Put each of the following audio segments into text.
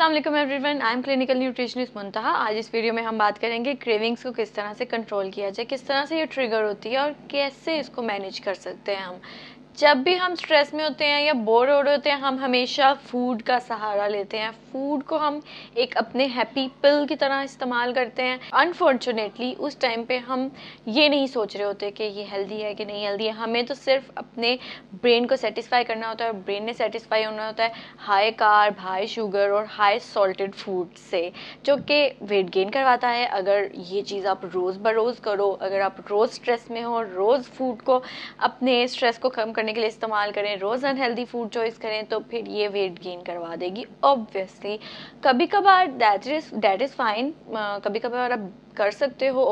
अस्सलाम वालेकुम everyone, I am clinical nutritionist Muntaha. आज इस वीडियो में हम बात करेंगे क्रेविंग्स को किस तरह से कंट्रोल किया जाए, किस तरह से ये ट्रिगर होती है और कैसे इसको मैनेज कर सकते हैं हम। जब भी हम स्ट्रेस में होते हैं या बोर हो रहे होते हैं, हम हमेशा फूड का सहारा लेते हैं। फूड को हम एक अपने हैप्पी पिल की तरह इस्तेमाल करते हैं। अनफॉर्चुनेटली उस टाइम पे हम ये नहीं सोच रहे होते कि ये हेल्दी है कि नहीं हेल्दी है। हमें तो सिर्फ अपने ब्रेन को सेटिस्फाई करना होता है और ब्रेन ने सेटिस्फाई होना होता है हाई कार्ब, हाई शुगर और हाई सॉल्टेड फूड से, जो कि वेट गेन करवाता है। अगर ये चीज़ आप रोज़ बरोज़ करो, अगर आप रोज़ स्ट्रेस में हो, रोज़ फूड को अपने स्ट्रेस को कम करने के लिए इस्तेमाल करें, रोज़ अनहेल्दी फूड चॉइस करें, तो फिर ये वेट गेन करवा देगी ऑब्वियसली। कभी कभार दैट इज़ फाइन, कभी कभार आप कर सकते हो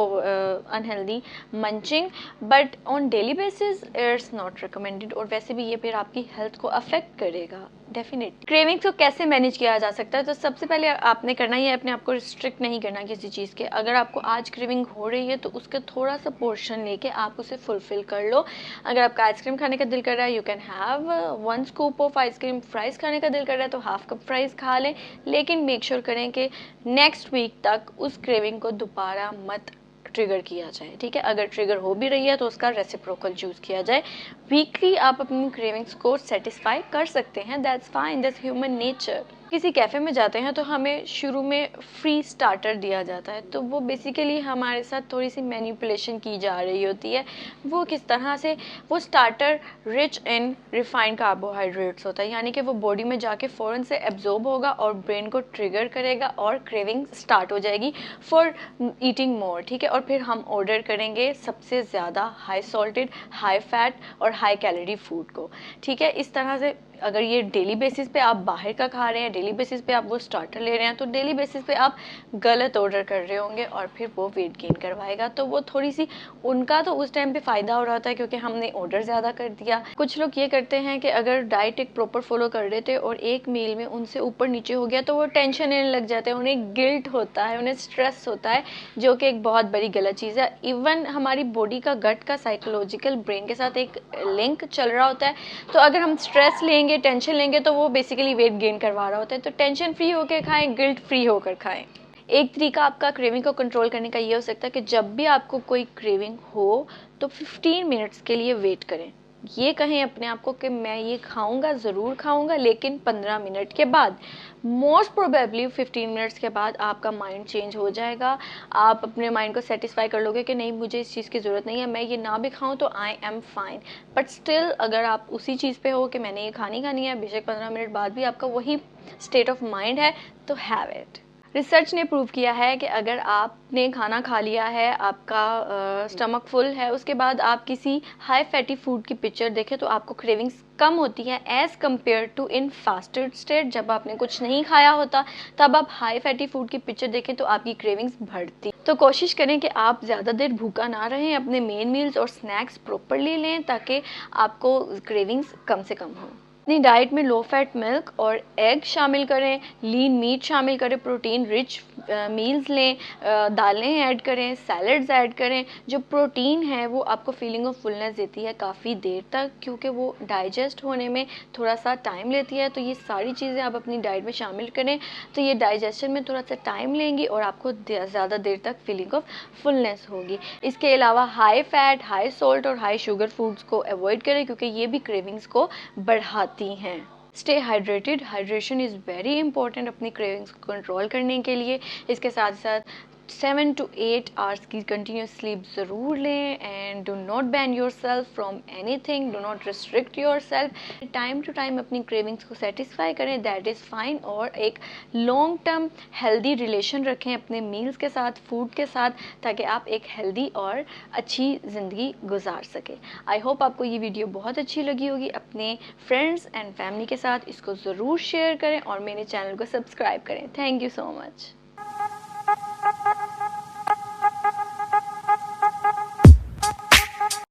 unhealthy munching, but on daily basis it's not recommended. और वैसे भी ये फिर आपकी हेल्थ को अफेक्ट करेगा डेफिनेटली। क्रेविंग्स को कैसे मैनेज किया जा सकता है? तो सबसे पहले आपने करना ही है, अपने आप को रिस्ट्रिक्ट नहीं करना किसी चीज़ के। अगर आपको आज क्रेविंग हो रही है तो उसका थोड़ा सा पोर्शन लेके आप उसे फुलफिल कर लो। अगर आपका आइसक्रीम खाने का दिल कर रहा है, you can have 1 scoop of ice cream. Fries खाने का दिल कर रहा है तो हाफ कप फ्राइज़ खा लें, लेकिन मेक श्योर करें कि नेक्स्ट वीक तक उस क्रेविंग को दोबारा मत ट्रिगर किया जाए, ठीक है। अगर ट्रिगर हो भी रही है तो उसका रेसिप्रोकल चूज किया जाए। वीकली आप अपनी क्रेविंग्स को सेटिस्फाई कर सकते हैं, that's fine, that's human nature. किसी कैफ़े में जाते हैं तो हमें शुरू में फ्री स्टार्टर दिया जाता है, तो वो बेसिकली हमारे साथ थोड़ी सी मैनिपुलेशन की जा रही होती है। वो किस तरह से, वो starter rich in refined carbohydrates होता है, यानी कि वो बॉडी में जाके फ़ौरन से एब्जॉर्ब होगा और ब्रेन को ट्रिगर करेगा और क्रेविंग स्टार्ट हो जाएगी फॉर ईटिंग मोर, ठीक है। और फिर हम ऑर्डर करेंगे सबसे ज़्यादा हाई सॉल्टेड, हाई फैट और हाई कैलोरी फूड को, ठीक है। इस तरह से अगर ये डेली बेसिस पे आप बाहर का खा रहे हैं, डेली बेसिस पे आप वो स्टार्टर ले रहे हैं, तो डेली बेसिस पे आप गलत ऑर्डर कर रहे होंगे और फिर वो वेट गेन करवाएगा। तो वो थोड़ी सी, उनका तो उस टाइम पे फ़ायदा हो रहा था क्योंकि हमने ऑर्डर ज़्यादा कर दिया। कुछ लोग ये करते हैं कि अगर डाइट एक प्रॉपर फॉलो कर रहे थे और एक मील में उनसे ऊपर नीचे हो गया तो वो टेंशन लेने लग जाते हैं, उन्हें गिल्ट होता है, उन्हें स्ट्रेस होता है, जो कि एक बहुत बड़ी गलत चीज़ है। इवन हमारी बॉडी का, गट का साइकोलॉजिकल ब्रेन के साथ एक लिंक चल रहा होता है। तो अगर हम स्ट्रेस लेंगे, टेंशन लेंगे, तो वो बेसिकली वेट गेन करवा रहा होता है। तो टेंशन फ्री होकर खाएं, गिल्ट फ्री होकर खाएं। एक तरीका आपका क्रेविंग को कंट्रोल करने का ये हो सकता है कि जब भी आपको कोई क्रेविंग हो तो 15 मिनट्स के लिए वेट करें। ये कहें अपने आप को कि मैं ये खाऊंगा, ज़रूर खाऊंगा, लेकिन 15 मिनट के बाद। मोस्ट प्रोबेबली 15 मिनट्स के बाद आपका माइंड चेंज हो जाएगा। आप अपने माइंड को सेटिस्फाई कर लोगे कि नहीं, मुझे इस चीज़ की ज़रूरत नहीं है, मैं ये ना भी खाऊं तो I am fine. But still अगर आप उसी चीज़ पे हो कि मैंने ये खानी है, बेशक 15 मिनट बाद भी आपका वही स्टेट ऑफ माइंड है, तो हैव इट। रिसर्च ने प्रूव किया है कि अगर आपने खाना खा लिया है, आपका स्टमक फुल है, उसके बाद आप किसी हाई फैटी फूड की पिक्चर देखें तो आपको क्रेविंग्स कम होती है as compare to in fasted state. जब आपने कुछ नहीं खाया होता तब आप हाई फैटी फूड की पिक्चर देखें तो आपकी क्रेविंग्स बढ़ती। तो कोशिश करें कि आप ज़्यादा देर भूखा ना रहें, अपने मेन मील्स और स्नैक्स प्रॉपरली लें ताकि आपको क्रेविंग्स कम से कम हो। अपनी डाइट में लो फैट मिल्क और एग शामिल करें, लीन मीट शामिल करें, प्रोटीन रिच मील्स लें, दालें ऐड करें, सैलड्स ऐड करें। जो प्रोटीन है वो आपको फीलिंग ऑफ फुलनेस देती है काफ़ी देर तक, क्योंकि वो डाइजेस्ट होने में थोड़ा सा टाइम लेती है। तो ये सारी चीज़ें आप अपनी डाइट में शामिल करें तो ये डाइजेशन में थोड़ा सा टाइम लेंगी और आपको ज़्यादा देर तक फीलिंग ऑफ फुलनेस होगी। इसके अलावा हाई फैट, हाई सॉल्ट और हाई शुगर फूड्स को अवॉइड करें क्योंकि ये भी क्रेविंग्स को बढ़ाती हैं। Stay hydrated, hydration is very important अपनी क्रेविंग्स को कंट्रोल करने के लिए। इसके साथ साथ 7 to 8 आवर्स की कंटिन्यूस स्लीप ज़रूर लें and do not ban yourself from anything, do not restrict yourself. Time to time अपनी क्रेविंग्स को सेटिस्फाई करें, दैट इज़ फाइन। और एक लॉन्ग टर्म हेल्दी रिलेशन रखें अपने मील्स के साथ, फूड के साथ, ताकि आप एक हेल्दी और अच्छी ज़िंदगी गुजार सकें। आई होप आपको ये वीडियो बहुत अच्छी लगी होगी। अपने फ्रेंड्स एंड फैमिली के साथ इसको ज़रूर शेयर करें और मेरे चैनल को सब्सक्राइब करें। Thank you so much.